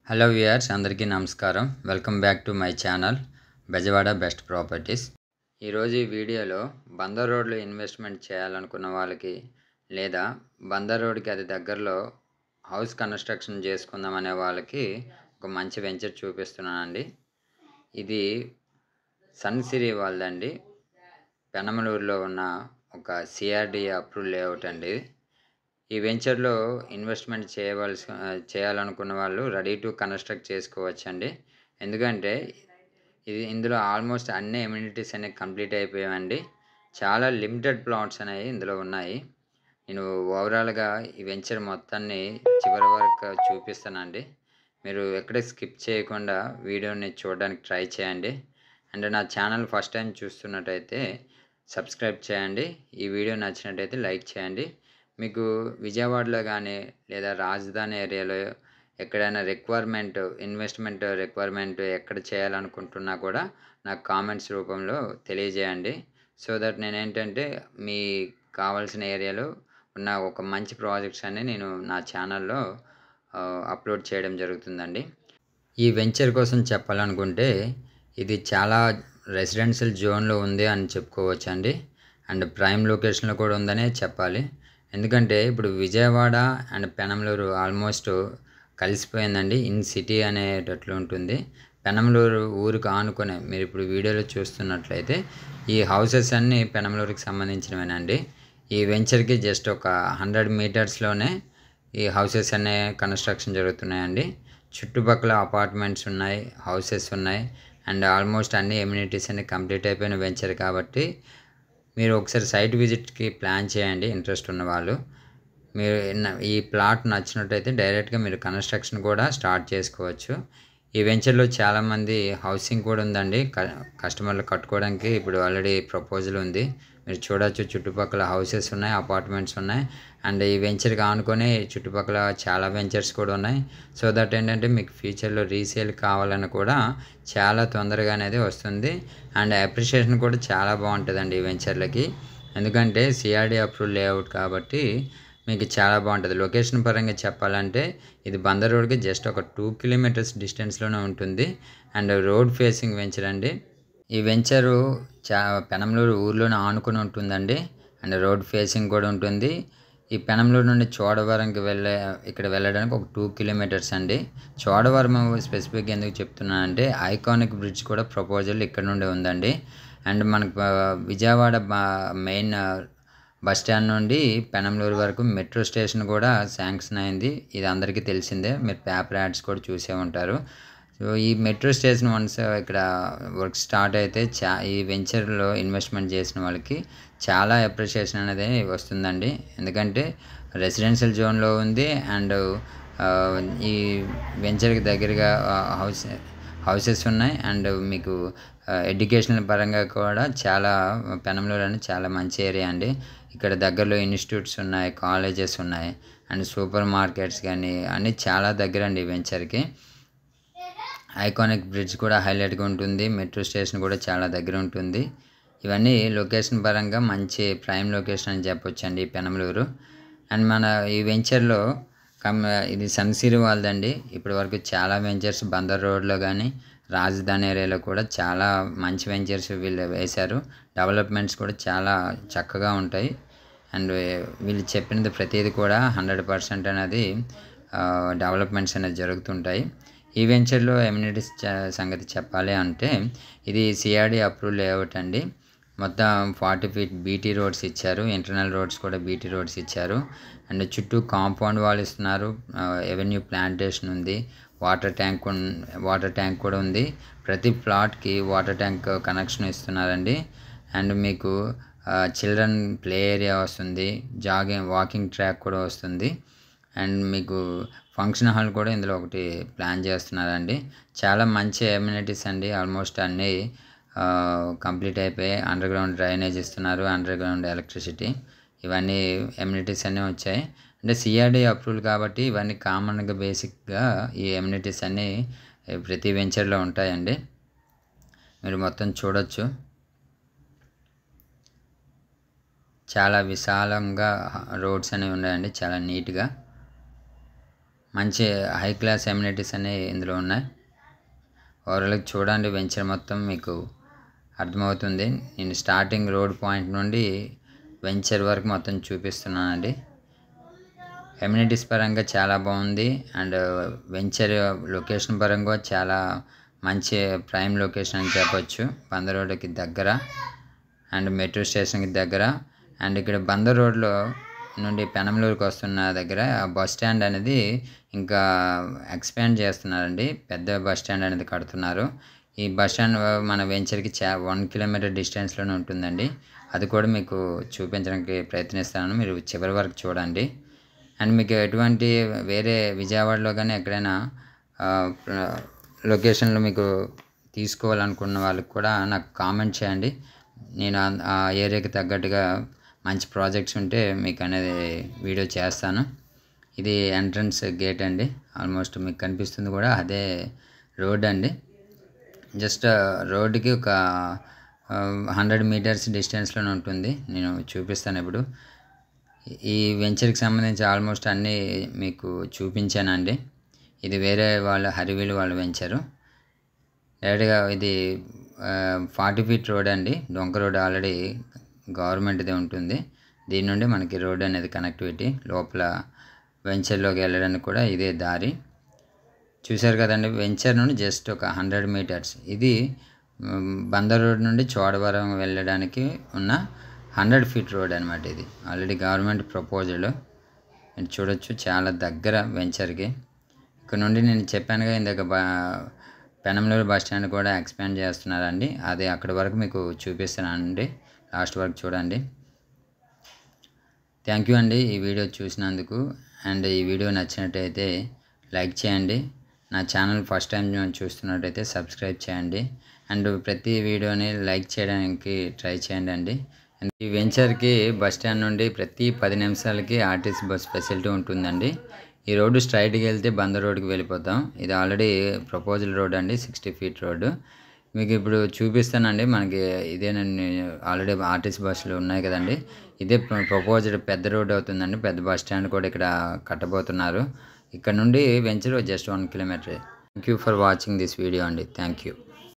Hello viewers, అందరికీ నమస్కారం. Welcome back to my channel Bezawada best properties. ఈరోజు ఈ వీడియోలో బందర్ రోడ్లో ఇన్వెస్ట్మెంట్ చేయాలనుకున్న వాళ్ళకి, లేదా బందర్ రోడ్కి అది దగ్గరలో హౌస్ కన్స్ట్రక్షన్ చేసుకుందాం అనే వాళ్ళకి ఒక మంచి వెంచర్ చూపిస్తున్నానండి. ఇది సన్ సిరీ వాళ్ళదండి. పెనమలూరులో ఉన్న ఒక సిఆర్డి అప్రూవ్ లేఅవుట్ అండి. ఈ వెంచర్‌లో ఇన్వెస్ట్‌మెంట్ చేయాలనుకున్న వాళ్ళు రెడీ టు కన్‌స్ట్రక్ట్ చేసుకోవచ్చండి. ఎందుకంటే ఇందులో ఆల్మోస్ట్ అన్ని అమ్యూనిటీస్ అనేవి కంప్లీట్ అయిపోయాయండి. చాలా లిమిటెడ్ ప్లాట్స్ అనేవి ఇందులో ఉన్నాయి. నేను ఓవరాల్‌గా ఈ వెంచర్ మొత్తాన్ని చివరి వరకు చూపిస్తానండి. మీరు ఎక్కడ స్కిప్ చేయకుండా వీడియోని చూడడానికి ట్రై చేయండి. అండ్ నా ఛానల్ ఫస్ట్ టైం చూస్తున్నట్టయితే సబ్స్క్రైబ్ చేయండి. ఈ వీడియో నచ్చినట్టయితే లైక్ చేయండి. మీకు విజయవాడలో కానీ లేదా రాజధాని ఏరియాలో ఎక్కడైనా ఇన్వెస్ట్మెంట్ రిక్వైర్మెంట్ ఎక్కడ చేయాలనుకుంటున్నా కూడా నాకు కామెంట్స్ రూపంలో తెలియజేయండి. సో దట్ నేనేంటంటే మీ కావాల్సిన ఏరియాలో ఉన్న ఒక మంచి ప్రాజెక్ట్స్ అన్ని నేను నా ఛానల్లో అప్లోడ్ చేయడం జరుగుతుందండి. ఈ వెంచర్ కోసం చెప్పాలనుకుంటే ఇది చాలా రెసిడెన్షియల్ జోన్లో ఉంది అని చెప్పుకోవచ్చండి. అండ్ ప్రైమ్ లొకేషన్లో కూడా ఉందనే చెప్పాలి. ఎందుకంటే ఇప్పుడు విజయవాడ అండ్ పెనమలూరు ఆల్మోస్ట్ కలిసిపోయిందండి. ఇన్ సిటీ అనేటట్లు ఉంటుంది. పెనమలూరు ఊరికి ఆనుకునే మీరు ఇప్పుడు వీడియోలో చూస్తున్నట్లయితే ఈ హౌసెస్ అన్నీ పెనమలూరుకి సంబంధించినవేనండి. ఈ వెంచర్కి జస్ట్ ఒక 100 మీటర్స్లోనే ఈ హౌసెస్ అనే కన్స్ట్రక్షన్ జరుగుతున్నాయండి. చుట్టుపక్కల అపార్ట్మెంట్స్ ఉన్నాయి, హౌసెస్ ఉన్నాయి. అండ్ ఆల్మోస్ట్ అన్ని ఎమ్యూనిటీస్ అన్ని కంప్లీట్ అయిపోయిన వెంచర్ కాబట్టి మీరు ఒకసారి సైట్ విజిట్కి ప్లాన్ చేయండి. ఇంట్రెస్ట్ ఉన్నవాళ్ళు మీరు ఈ ప్లాట్ నచ్చినట్టయితే డైరెక్ట్గా మీరు కన్స్ట్రక్షన్ కూడా స్టార్ట్ చేసుకోవచ్చు. ఈ వెంచర్లో చాలామంది హౌసింగ్ కూడా ఉందండి. కస్టమర్లు కట్టుకోవడానికి ఇప్పుడు ఆల్రెడీ ప్రపోజల్ ఉంది. మీరు చూడొచ్చు, చుట్టుపక్కల హౌసెస్ ఉన్నాయి, అపార్ట్మెంట్స్ ఉన్నాయి. అండ్ ఈ వెంచర్కి ఆనుకొని చుట్టుపక్కల చాలా వెంచర్స్ కూడా ఉన్నాయి. సో దట్ ఏంటంటే మీకు ఫ్యూచర్లో రీసేల్ కావాలని కూడా చాలా తొందరగా అనేది వస్తుంది. అండ్ అప్రిషియేషన్ కూడా చాలా బాగుంటుందండి ఈ వెంచర్లకి. ఎందుకంటే సిఆర్డి అప్రూవ్ లేఅవుట్ కాబట్టి మీకు చాలా బాగుంటుంది. లొకేషన్ పరంగా చెప్పాలంటే ఇది బందర్ రోడ్కి జస్ట్ ఒక 2 కిలోమీటర్స్ డిస్టెన్స్లోనే ఉంటుంది. అండ్ రోడ్ ఫేసింగ్ వెంచర్ అండి. ఈ వెంచరు పెనమలూరు ఊర్లోనే ఆనుకుని ఉంటుందండి. అండ్ రోడ్ ఫేసింగ్ కూడా ఉంటుంది. ఈ పెనమలూరు నుండి చోడవరంకి ఇక్కడ వెళ్ళడానికి ఒక 2 కిలోమీటర్స్ అండి. చోడవరం స్పెసిఫిక్గా ఎందుకు చెప్తున్నానంటే ఐకానిక్ బ్రిడ్జ్ కూడా ప్రపోజల్ ఇక్కడ నుండి ఉందండి. అండ్ మనకు విజయవాడ మెయిన్ బస్ స్టాండ్ నుండి పెనమలూరు వరకు మెట్రో స్టేషన్ కూడా శాంక్షన్ అయింది. ఇది అందరికీ తెలిసిందే, మీరు పేపర్ యాడ్స్ కూడా చూసే ఉంటారు. సో ఈ మెట్రో స్టేషన్ వన్స్ ఇక్కడ వర్క్ స్టార్ట్ అయితే ఈ వెంచర్లో ఇన్వెస్ట్మెంట్ చేసిన వాళ్ళకి చాలా అప్రిషియేషన్ అనేది వస్తుందండి. ఎందుకంటే రెసిడెన్షియల్ జోన్లో ఉంది. అండ్ ఈ వెంచర్కి దగ్గరగా హౌసెస్ ఉన్నాయి. అండ్ మీకు ఎడ్యుకేషనల్ పరంగా కూడా పెనమలూరు అనేది చాలా మంచి ఏరియా అండి. ఇక్కడ దగ్గరలో ఇన్స్టిట్యూట్స్ ఉన్నాయి, కాలేజెస్ ఉన్నాయి. అండ్ సూపర్ మార్కెట్స్ కానీ అన్నీ చాలా దగ్గర అండి ఈ వెంచర్కి. ఐకానిక్ బ్రిడ్జ్ కూడా హైలైట్గా ఉంటుంది. మెట్రో స్టేషన్ కూడా చాలా దగ్గర ఉంటుంది. ఇవన్నీ లొకేషన్ పరంగా మంచి ప్రైమ్ లొకేషన్ అని చెప్పొచ్చండి పెనమలూరు. అండ్ మన ఈ వెంచర్లో ఇది సన్ సిరీ వాళ్ళదండి. ఇప్పటి వరకు చాలా వెంచర్స్ బందర్ రోడ్లో కానీ రాజధాని ఏరియాలో కూడా చాలా మంచి వెంచర్స్ వీళ్ళు వేశారు. డెవలప్మెంట్స్ కూడా చాలా చక్కగా ఉంటాయి. అండ్ వీళ్ళు చెప్పినది ప్రతిదీ కూడా 100% అనేది డెవలప్మెంట్స్ అనేది జరుగుతుంటాయి. ఈ వెంచర్లో ఎమ్యూనిటీస్ సంగతి చెప్పాలి అంటే ఇది సిఆర్డి అప్రూవ్ లేఅవుట్ అండి. మొత్తం 40 ఫీట్ బీటీ రోడ్స్ ఇచ్చారు. ఇంటర్నల్ రోడ్స్ కూడా బీటీ రోడ్స్ ఇచ్చారు. అండ్ చుట్టూ కాంపౌండ్ వాల్ ఇస్తున్నారు. ఎవెన్యూ ప్లాంటేషన్ ఉంది. వాటర్ ట్యాంక్ కూడా ఉంది. ప్రతి ప్లాట్కి వాటర్ ట్యాంక్ కనెక్షన్ ఇస్తున్నారండి. అండ్ మీకు చిల్డ్రన్ ప్లే ఏరియా వస్తుంది. వాకింగ్ ట్రాక్ కూడా వస్తుంది. అండ్ మీకు ఫంక్షన్ హాల్ కూడా ఇందులో ఒకటి ప్లాన్ చేస్తున్నారండి. చాలా మంచి అమ్యూనిటీస్ అండి. ఆల్మోస్ట్ అన్నీ కంప్లీట్ అయిపోయి అండర్ గ్రౌండ్ డ్రైనేజ్ ఇస్తున్నారు, అండర్ గ్రౌండ్ ఎలక్ట్రిసిటీ, ఇవన్నీ అమ్యూనిటీస్ అన్నీ వచ్చాయి. అంటే సిఆర్డి అప్రూవల్ కాబట్టి ఇవన్నీ కామన్గా బేసిక్గా ఈ అమ్యూనిటీస్ అన్నీ ప్రతి వెంచర్లో ఉంటాయండి. మీరు మొత్తం చూడొచ్చు. చాలా విశాలంగా రోడ్స్ అనేవి ఉన్నాయండి, చాలా నీట్గా. మంచి హై క్లాస్ ఎమ్యూనిటీస్ అనేవి ఇందులో ఉన్నాయి. ఓవరాల్గా చూడండి, వెంచర్ మొత్తం మీకు అర్థమవుతుంది. నేను స్టార్టింగ్ రోడ్ పాయింట్ నుండి వెంచర్ వరకు మొత్తం చూపిస్తున్నానండి. ఎమ్యూనిటీస్ పరంగా చాలా బాగుంది. అండ్ వెంచర్ లొకేషన్ పరంగా చాలా మంచి ప్రైమ్ లొకేషన్ అని చెప్పొచ్చు. బందర్ రోడ్డుకి దగ్గర అండ్ మెట్రో స్టేషన్కి దగ్గర. అండ్ ఇక్కడ బందర్ రోడ్లో నుండి పెనంలూరుకి వస్తున్న దగ్గర బస్ స్టాండ్ అనేది ఇంకా ఎక్స్పాండ్ చేస్తున్నారండి. పెద్ద బస్ స్టాండ్ అనేది కడుతున్నారు. ఈ బస్ స్టాండ్ మన వెంచర్కి 1 కిలోమీటర్ డిస్టెన్స్లోనే ఉంటుందండి. అది కూడా మీకు చూపించడానికి ప్రయత్నిస్తాను, మీరు చివరి వరకు చూడండి. అండ్ మీకు ఎటువంటి వేరే విజయవాడలో కానీ ఎక్కడైనా లొకేషన్లో మీకు తీసుకోవాలనుకున్న వాళ్ళకి కూడా నాకు కామెంట్ చేయండి. నేను ఆ ఏరియాకి తగ్గట్టుగా మంచి ప్రాజెక్ట్స్ ఉంటే మీకు అనేది వీడియో చేస్తాను. ఇది ఎంట్రన్స్ గేట్ అండి. ఆల్మోస్ట్ మీకు కనిపిస్తుంది కూడా అదే రోడ్ అండి. జస్ట్ రోడ్డుకి ఒక 100 మీటర్స్ డిస్టెన్స్లోనే ఉంటుంది. నేను చూపిస్తాను ఇప్పుడు. ఈ వెంచర్కి సంబంధించి ఆల్మోస్ట్ అన్నీ మీకు చూపించానండి. ఇది వేరే వాళ్ళ హరివీలు వాళ్ళ వెంచరు. డైరెక్ట్గా ఇది 40 ఫీట్ రోడ్ అండి. డొంక రోడ్ ఆల్రెడీ గవర్నమెంట్దే ఉంటుంది. దీని నుండి మనకి రోడ్ అనేది కనెక్టివిటీ లోపల వెంచర్లోకి వెళ్ళడానికి కూడా ఇదే దారి. చూశారు కదండి, వెంచర్ నుండి జస్ట్ ఒక 100 మీటర్స్. ఇది బందర్ రోడ్ నుండి చోడవరం వెళ్ళడానికి ఉన్న 100 ఫీట్ రోడ్ అనమాట. ఇది ఆల్రెడీ గవర్నమెంట్ ప్రపోజల్. మీరు చూడొచ్చు, చాలా దగ్గర వెంచర్కి. ఇక్కడ నుండి నేను చెప్పానుగా ఇందాక పెనంలూరు బస్ స్టాండ్ కూడా ఎక్స్పాండ్ చేస్తున్నారండి. అది అక్కడి వరకు మీకు చూపిస్తున్నానండి. లాస్ట్ వరకు చూడండి. థ్యాంక్ యూ అండి ఈ వీడియో చూసినందుకు. అండ్ ఈ వీడియో నచ్చినట్టయితే లైక్ చేయండి. నా ఛానల్ ఫస్ట్ టైం చూస్తున్నట్టయితే సబ్స్క్రైబ్ చేయండి. అండ్ ప్రతి వీడియోని లైక్ చేయడానికి ట్రై చేయండి అండి. ఈ వెంచర్కి బస్ స్టాండ్ నుండి ప్రతి 10 నిమిషాలకి ఆర్టీసీ బస్ ఫెసిలిటీ ఉంటుందండి. ఈ రోడ్డు స్ట్రైట్కి వెళ్తే బందర్ రోడ్కి వెళ్ళిపోతాం. ఇది ఆల్రెడీ ప్రపోజల్ రోడ్ అండి, 60 ఫీట్ రోడ్డు. మీకు ఇప్పుడు చూపిస్తానండి. మనకి ఇదేనండి, ఆల్రెడీ ఆర్టీసీ బస్సులు ఉన్నాయి కదండి. ఇదే ప్రపోజ్డ్ పెద్ద రోడ్ అవుతుందండి. పెద్ద బస్ స్టాండ్ కూడా ఇక్కడ కట్టబోతున్నారు. ఇక్కడ నుండి venture just 1 kilometre. Thank you for watching this video అండి. Thank you.